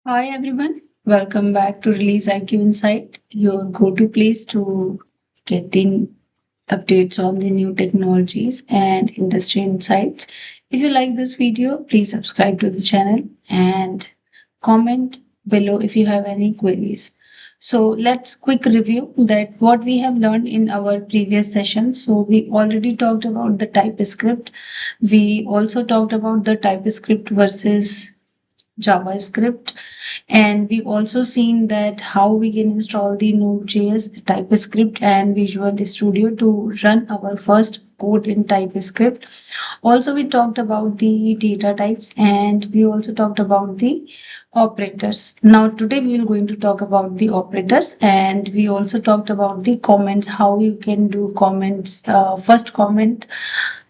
Hi everyone, welcome back to Release IQ Insight, your go-to place to get the updates on the new technologies and industry insights. If you like this video, please subscribe to the channel and comment below if you have any queries. So let's quick review that what we have learned in our previous session. So we already talked about the TypeScript. We also talked about the TypeScript versus JavaScript, and we also seen that how we can install the Node.js, TypeScript and Visual Studio to run our first code in TypeScript. Also, we talked about the data types and we also talked about the operators. Now, today we are going to talk about the operators, and we also talked about the comments, how you can do comments, first comment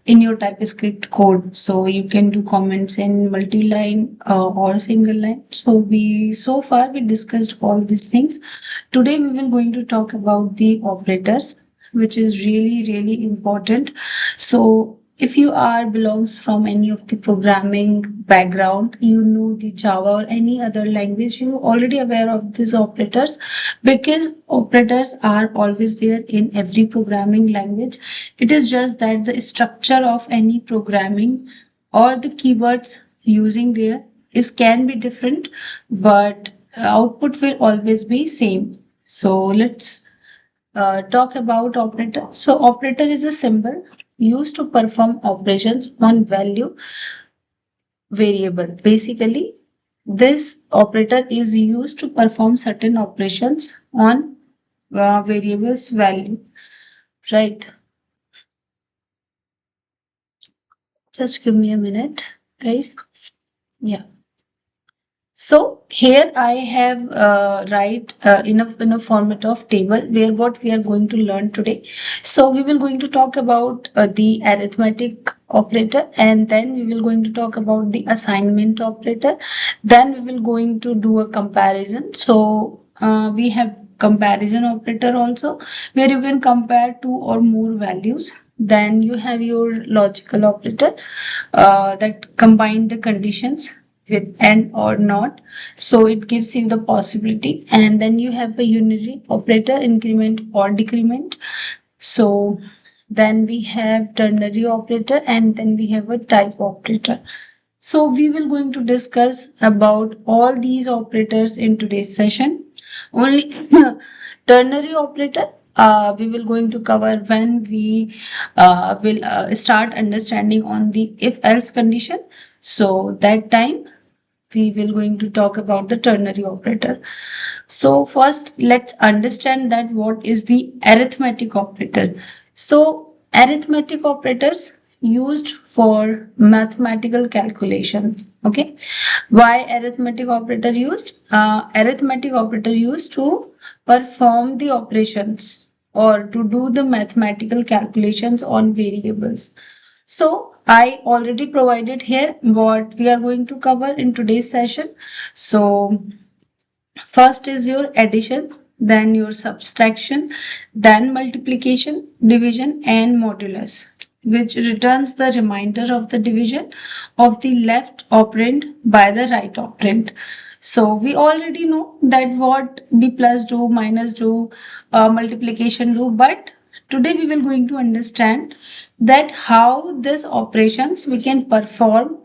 in your TypeScript code. So you can do comments in multi-line or single line. So far we discussed all these things. Today we will going to talk about the operators, which is really important. So if you are belongs from any of the programming background, you know the Java or any other language, you already aware of these operators, because operators are always there in every programming language. It is just that the structure of any programming or the keywords using there is can be different, but output will always be same. So let's talk about operator. So operator is a symbol used to perform operations on value variable. Basically, this operator is used to perform certain operations on variables value, right? Just give me a minute, guys. Yeah. So here I have write in a format of table where what we are going to learn today. So we will going to talk about the arithmetic operator, and then we will going to talk about the assignment operator. Then we will going to do a comparison. So we have comparison operator also, where you can compare two or more values. Then you have your logical operator that combine the conditions with and or not, so it gives you the possibility. And then you have a unary operator, increment or decrement. So then we have ternary operator, and then we have a type operator. So we will going to discuss about all these operators in today's session. Only ternary operator we will going to cover when we will start understanding on the if else condition. So that time we will going to talk about the ternary operator. So first let's understand that what is the arithmetic operator. So arithmetic operators used for mathematical calculations. Okay, why arithmetic operator used? Arithmetic operator used to perform the operations or to do the mathematical calculations on variables. So I already provided here what we are going to cover in today's session. So first is your addition, then your subtraction, then multiplication, division and modulus, which returns the remainder of the division of the left operand by the right operand. So we already know that what the plus do, minus do, multiplication do, but today we will going to understand that how these operations we can perform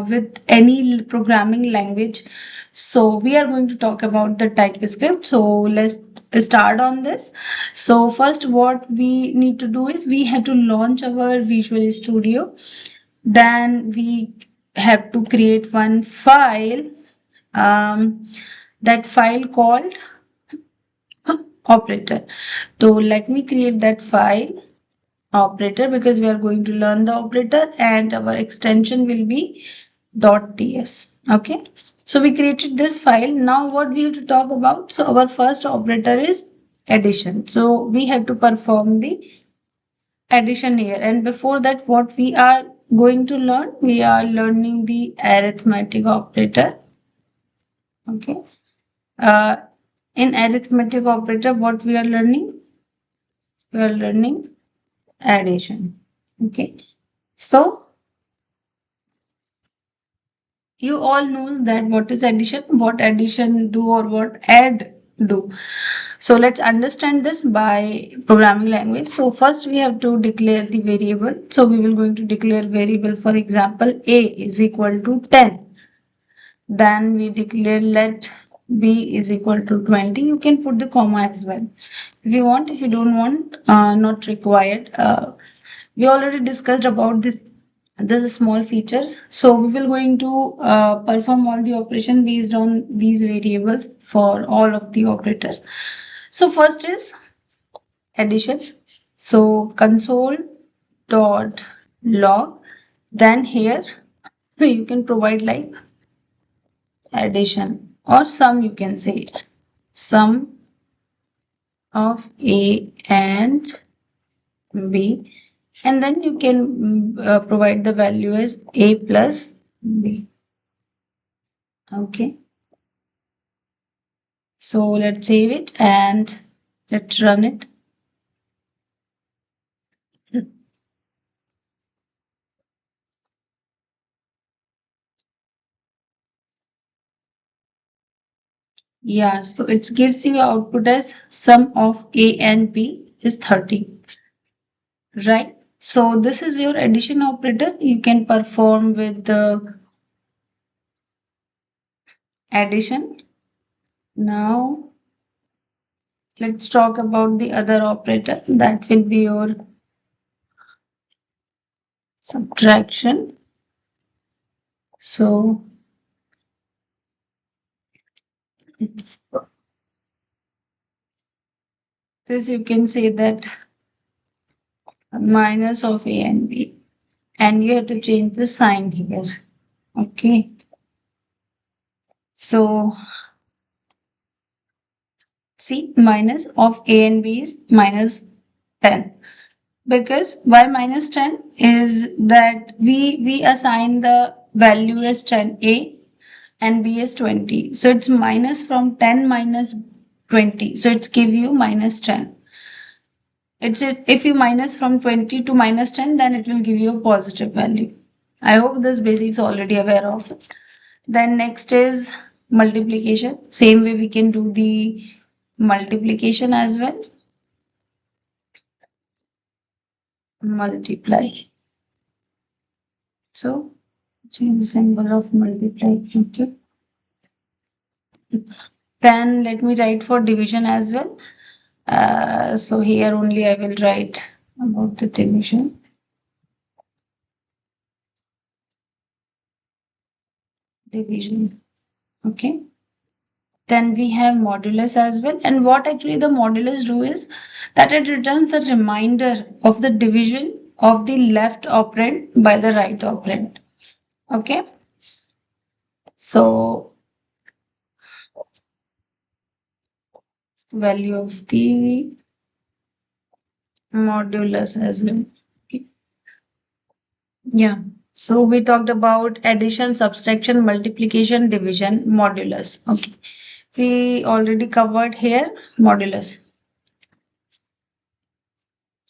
with any programming language. So we are going to talk about the TypeScript. So let's start on this. So first what we need to do is we have to launch our Visual Studio. Then we have to create one file, that file called operator. So let me create that file operator, because we are going to learn the operator and our extension will be .ts. Okay, so we created this file. Now what we have to talk about? So our first operator is addition. So we have to perform the addition here, and before that what we are going to learn, we are learning the arithmetic operator. Okay, uh, in arithmetic operator what we are learning? We are learning addition. Okay, so You all knows that what is addition, what addition do, or what add do. So let's understand this by programming language. So first we have to declare the variable. So we will going to declare variable, for example, a is equal to 10. Then we declare let b is equal to 20. You can put the comma as well if you want. If you don't want, not required. We already discussed about this small features. So we will going to perform all the operation based on these variables for all of the operators. So first is addition. So console dot log. Then here you can provide like addition or sum, you can say sum of a and b, and then you can provide the value as a plus b. Okay, so let's save it and let's run it. Yeah, so it gives you output as sum of a and b is 30, right? So this is your addition operator. You can perform with the addition. Now let's talk about the other operator, that will be your subtraction. So this you can say that minus of a and b, and you have to change the sign here. Okay, so see, minus of a and b is minus 10. Because why minus 10 is that we assign the value as 10a and b is 20. So it's minus from 10 minus 20. So it's give you minus 10. If you minus from 20 to minus 10, then it will give you a positive value. I hope this basics already aware of. Then next is multiplication. Same way we can do the multiplication as well. Multiply. So change the symbol of multiply. Okay. Then let me write for division as well. So here only I will write about the division. Division. Okay. Then we have modulus as well. And what actually the modulus do is that it returns the remainder of the division of the left operand by the right operand. Okay. So value of the modulus as well. Okay. Yeah. So we talked about addition, subtraction, multiplication, division, modulus. Okay. We already covered here modulus.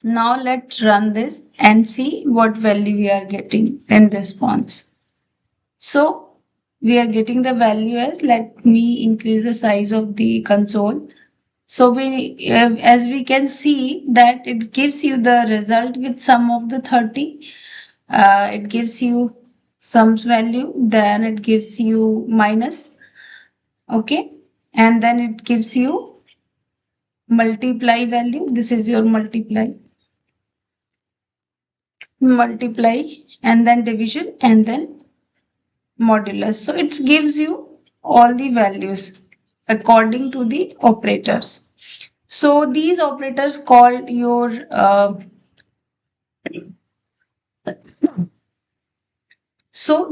Now let's run this and see what value we are getting in response. So we are getting the value as, let me increase the size of the console. So as we can see that it gives you the result with sum of the 30. It gives you sums value, then it gives you minus. Okay. And then it gives you multiply value. This is your multiply, and then division, and then modulus. So it gives you all the values according to the operators. So these operators called your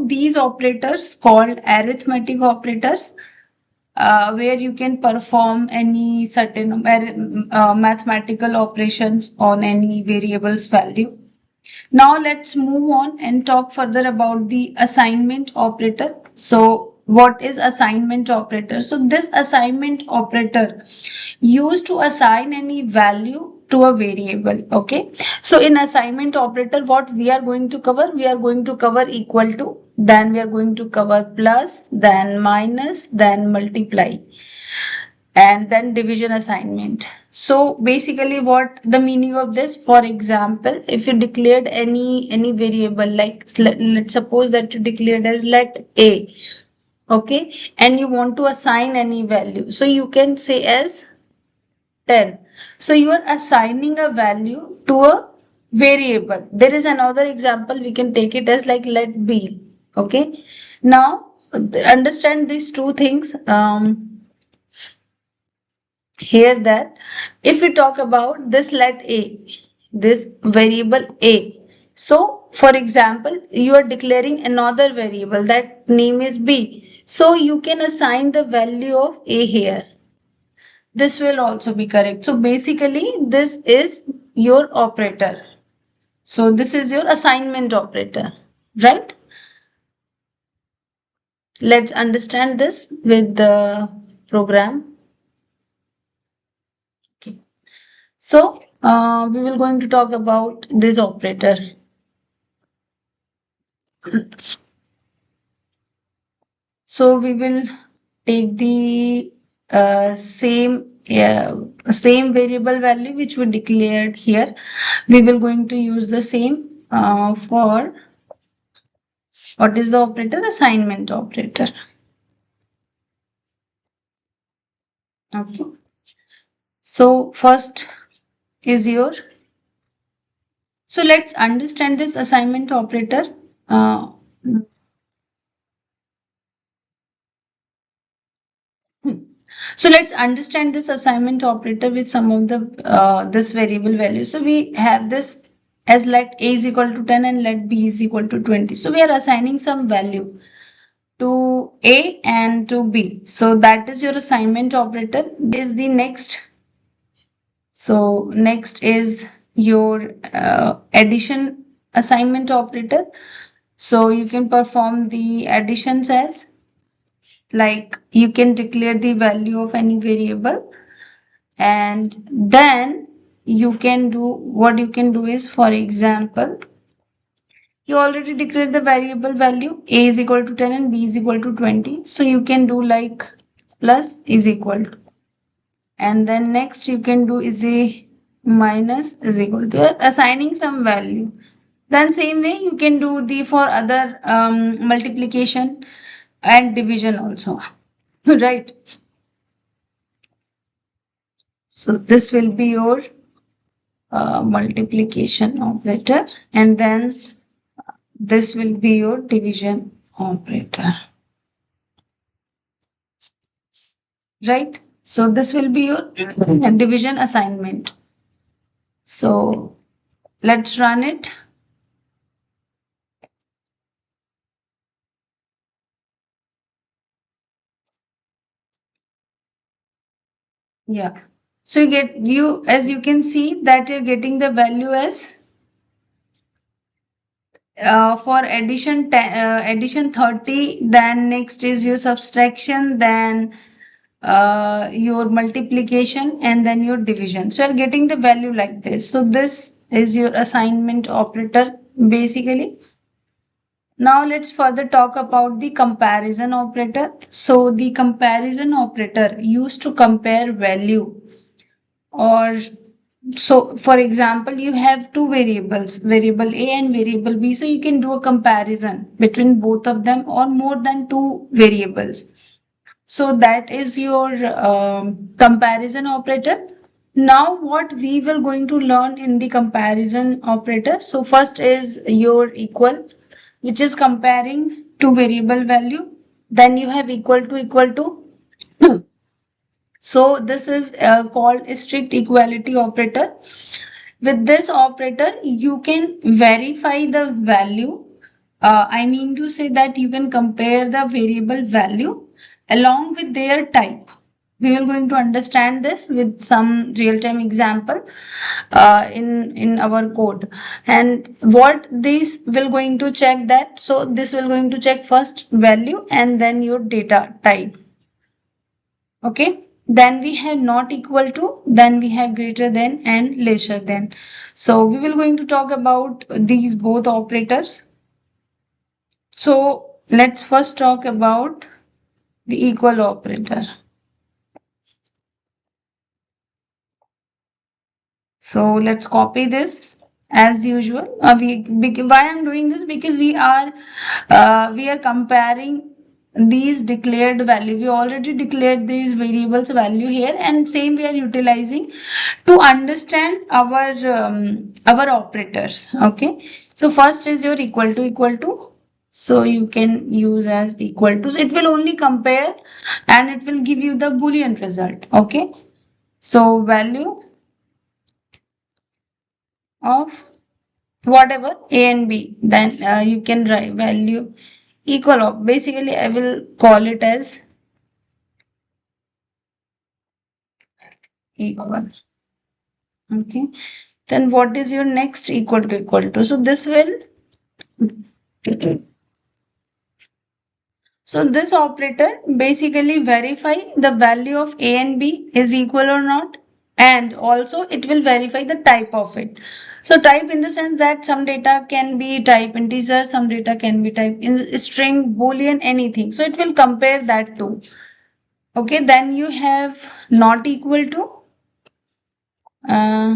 these operators called arithmetic operators, where you can perform any certain mathematical operations on any variable's value. Now let's move on and talk further about the assignment operator. So what is assignment operator? So this assignment operator used to assign any value to a variable. Okay. So in assignment operator, what we are going to cover? We are going to cover equal to. then we are going to cover plus, then minus, then multiply, and then division assignment. So basically what the meaning of this, for example, if you declared any variable, like let's suppose that you declared as let a, okay, and you want to assign any value, so you can say as 10. So you are assigning a value to a variable. There is another example, we can take it as like let b. Okay. Now understand these two things. Here that if we talk about this let a, this variable a. So for example, you are declaring another variable that name is b. So you can assign the value of a here. This will also be correct. So basically this is your operator. So this is your assignment operator, right? Let's understand this with the program. Okay. So we will going to talk about this operator. So we will take the same variable value which we declared here. We will going to use the same for what is the operator? Assignment operator. Okay. So first is your. So let's understand this assignment operator. Uh, So let's understand this assignment operator with some of the this variable value. So we have this as let a is equal to 10 and let b is equal to 20. So we are assigning some value to a and to b. So that is your assignment operator. Is the next. So next is your addition assignment operator. So you can perform the additions as, like you can declare the value of any variable, and then you can do what you can do is, for example, you already declared the variable value a is equal to 10 and b is equal to 20. So you can do like plus is equal to, and then next you can do is a minus is equal to, assigning some value. Then same way you can do the for other multiplication and division also. Right. So this will be your multiplication operator, and then this will be your division operator. Right. So this will be your division assignment. So let's run it. Yeah. So you as you can see that you're getting the value as for addition 30, then next is your subtraction, then your multiplication, and then your division. So you're getting the value like this. So this is your assignment operator basically. Now let's further talk about the comparison operator. So the comparison operator used to compare value, or so for example, you have two variables, variable a and variable b. So you can do a comparison between both of them or more than two variables. So that is your comparison operator. Now what we will going to learn in the comparison operator. So first is your equal, which is comparing two variable value. Then you have equal to equal to. So this is called a strict equality operator. With this operator, you can verify the value. I mean to say that you can compare the variable value along with their type. We will going to understand this with some real-time example in our code. And what this will going to check that. So this will going to check first value and then your data type. Okay. Then we have not equal to, then we have greater than and lesser than. So we will going to talk about these both operators. So let's first talk about the equal operator. So let's copy this as usual. Why I'm doing this? Because we are comparing these declared value. We already declared these variables value here, and same we are utilizing to understand our operators. Okay. So first is your equal to. So you can use as equal to. So it will only compare and it will give you the Boolean result. Okay. So value of whatever a and b, then you can write value equal of, basically I will call it as equal. Okay, then what is your next equal to? So this will, so this operator basically verify the value of a and b is equal or not, and also it will verify the type of it. So type in the sense that some data can be type integer, some data can be type in string, boolean, anything. So it will compare that too. Okay, then you have not equal to. Uh,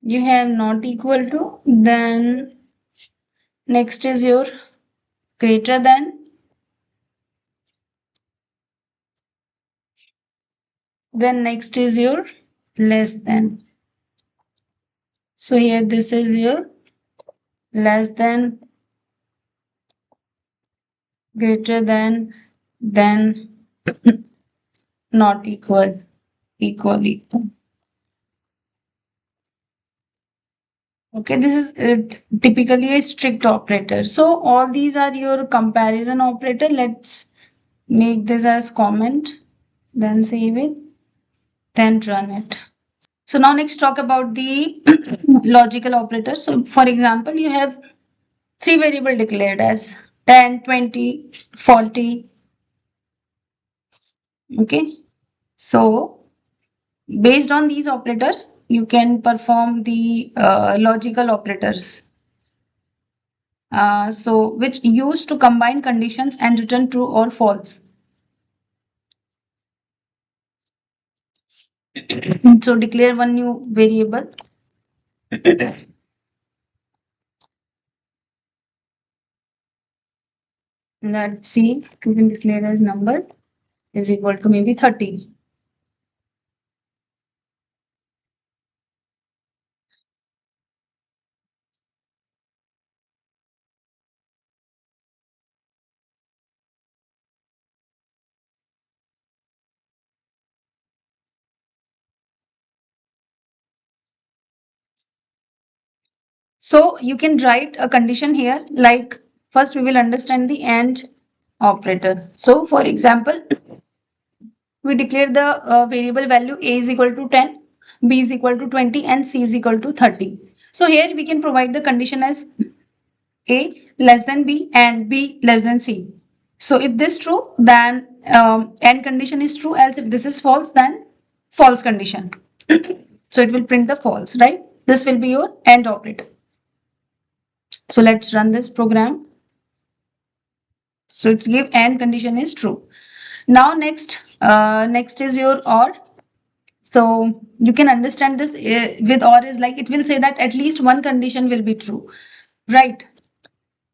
you have not equal to. Then next is your greater than. Then next is your less than. So here this is your less than, greater than, then not equal, equal. Okay, this is typically a strict operator. So all these are your comparison operator. Let's make this as comment, then save it, then run it. So now next talk about the logical operators. So for example, you have three variable declared as 10, 20, 40. Okay. So based on these operators, you can perform the logical operators. So which used to combine conditions and return true or false. So declare one new variable. Let's see, we can declare as number is equal to maybe 30. So you can write a condition here, like first we will understand the AND operator. So for example, we declare the variable value a is equal to 10, b is equal to 20 and c is equal to 30. So here we can provide the condition as a less than b and b less than c. So if this true, then AND condition is true, else if this is false, then false condition. So it will print the false, right? This will be your AND operator. So let's run this program. So it's give AND condition is true. Now next is your OR. So you can understand this with OR is like it will say that at least one condition will be true, right?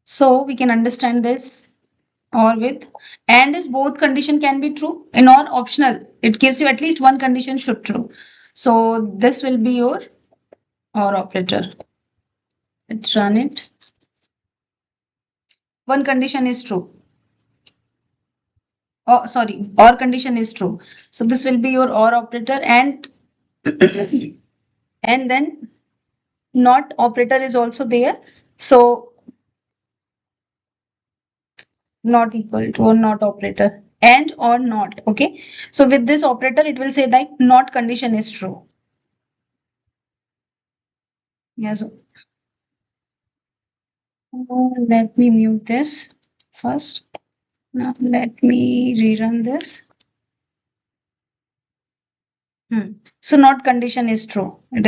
So we can understand this OR with AND is both condition can be true. In OR optional, it gives you at least one condition should true. So this will be your OR operator. Let's run it. One condition is true. Oh, sorry, OR condition is true. So this will be your OR operator, and and then not operator is also there. So not equal to or not operator and or not. Okay. So with this operator, it will say that not condition is true. Yeah. So let me mute this first. Now let me rerun this. So not condition is true.